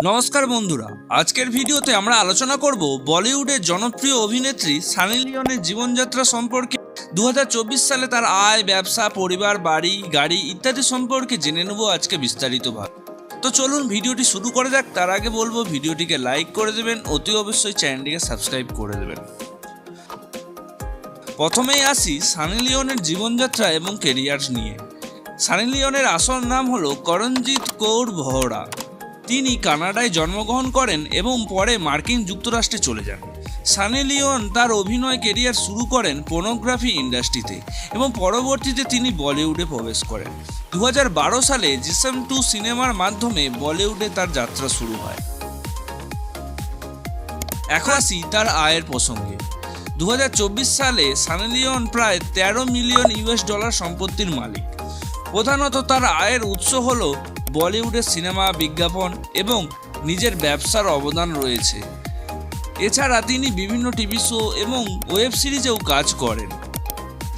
নমস্কার বন্ধুরা, আজকের ভিডিওতে আমরা আলোচনা করব বলিউডের জনপ্রিয় অভিনেত্রী সানি লিওনের জীবনযাত্রা সম্পর্কে। 2024 সালে তার আয়, ব্যবসা, পরিবার, বাড়ি, গাড়ি ইত্যাদি সম্পর্কে জেনে নেব আজকে বিস্তারিতভাবে। তো চলুন ভিডিওটি শুরু করে যাক। তার আগে বলবো ভিডিওটিকে লাইক করে দেবেন, অতি অবশ্যই চ্যানেলটিকে সাবস্ক্রাইব করে দেবেন। প্রথমেই আসি সানি লিওনের জীবনযাত্রা এবং কেরিয়ার নিয়ে। সানি লিওনের আসল নাম হলো করণজিৎ কৌর ভোহরা। তিনি কানাডায় জন্মগ্রহণ করেন এবং পরে মার্কিন যুক্তরাষ্ট্রে চলে যান। সানি লিওন তার অভিনয় কেরিয়ার শুরু করেন পর্নোগ্রাফি ইন্ডাস্ট্রিতে এবং পরবর্তীতে তিনি বলিউডে প্রবেশ করেন। 2012 সালে জিসম 2 সিনেমার মাধ্যমে বলিউডে তার যাত্রা শুরু হয়। এখন আসি তার আয়ের প্রসঙ্গে। 2024 সালে সানি লিওন প্রায় 13 মিলিয়ন ইউএস ডলার সম্পত্তির মালিক। প্রধানত তার আয়ের উৎস হল বলিউডের সিনেমা, বিজ্ঞাপন এবং নিজের ব্যবসার অবদান রয়েছে। এছাড়া তিনি বিভিন্ন টিভি শো এবং ওয়েব সিরিজেও কাজ করেন।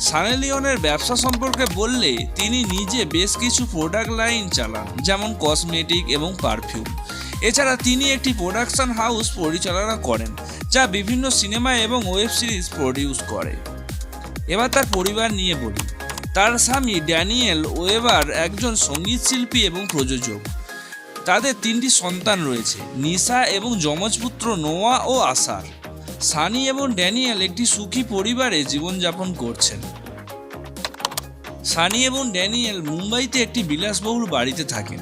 সানি লিওনের ব্যবসা সম্পর্কে বললে তিনি নিজে বেশ কিছু প্রোডাক্ট লাইন চালান, যেমন কসমেটিক এবং পারফিউম। এছাড়া তিনি একটি প্রোডাকশন হাউস পরিচালনা করেন যা বিভিন্ন সিনেমা এবং ওয়েব সিরিজ প্রডিউস করে। এবার তার পরিবার নিয়ে বলি। তার স্বামী ড্যানিয়েল ওয়েবার একজন সঙ্গীত শিল্পী এবং প্রযোজক। তাদের 3টি সন্তান রয়েছে, নিশা এবং যমজ পুত্র নোয়া ও আসার। সানি এবং ড্যানিয়েল একটি সুখী পরিবারে জীবনযাপন করছেন। সানি এবং ড্যানিয়েল মুম্বাইতে একটি বিলাসবহুল বাড়িতে থাকেন।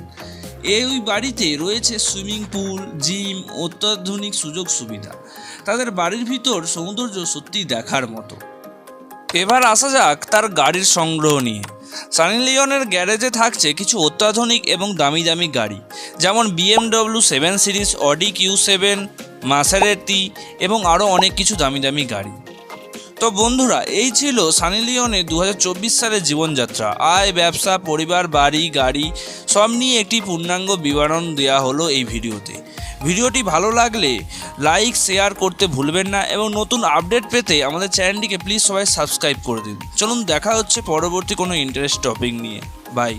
এই বাড়িতে রয়েছে সুইমিং পুল, জিম, অত্যাধুনিক সুযোগ সুবিধা। তাদের বাড়ির ভিতর সৌন্দর্য সত্যি দেখার মতো। এবার আসা যাক তার গাড়ির সংগ্রহ নিয়ে। সানি লিওনের গ্যারেজে থাকছে কিছু অত্যাধুনিক এবং দামি দামি গাড়ি, যেমন BMW 7 সিরিজ, অডি Q7, মাসেরাতি এবং আরও অনেক কিছু দামি দামি গাড়ি। তো বন্ধুরা, এই ছিল সানি লিওনের 2024 সালের জীবনযাত্রা। আয়, ব্যবসা, পরিবার, বাড়ি, গাড়ি সব নিয়ে একটি পূর্ণাঙ্গ বিবরণ দেওয়া হলো এই ভিডিওতে। ভিডিওটি ভালো লাগলে লাইক, শেয়ার করতে ভুলবেন না এবং নতুন আপডেট পেতে আমাদের চ্যানেলটিকে প্লিজ সবাই সাবস্ক্রাইব করে দিন। চলুন দেখা হচ্ছে পরবর্তী কোনো ইন্টারেস্ট টপিক নিয়ে। বাই।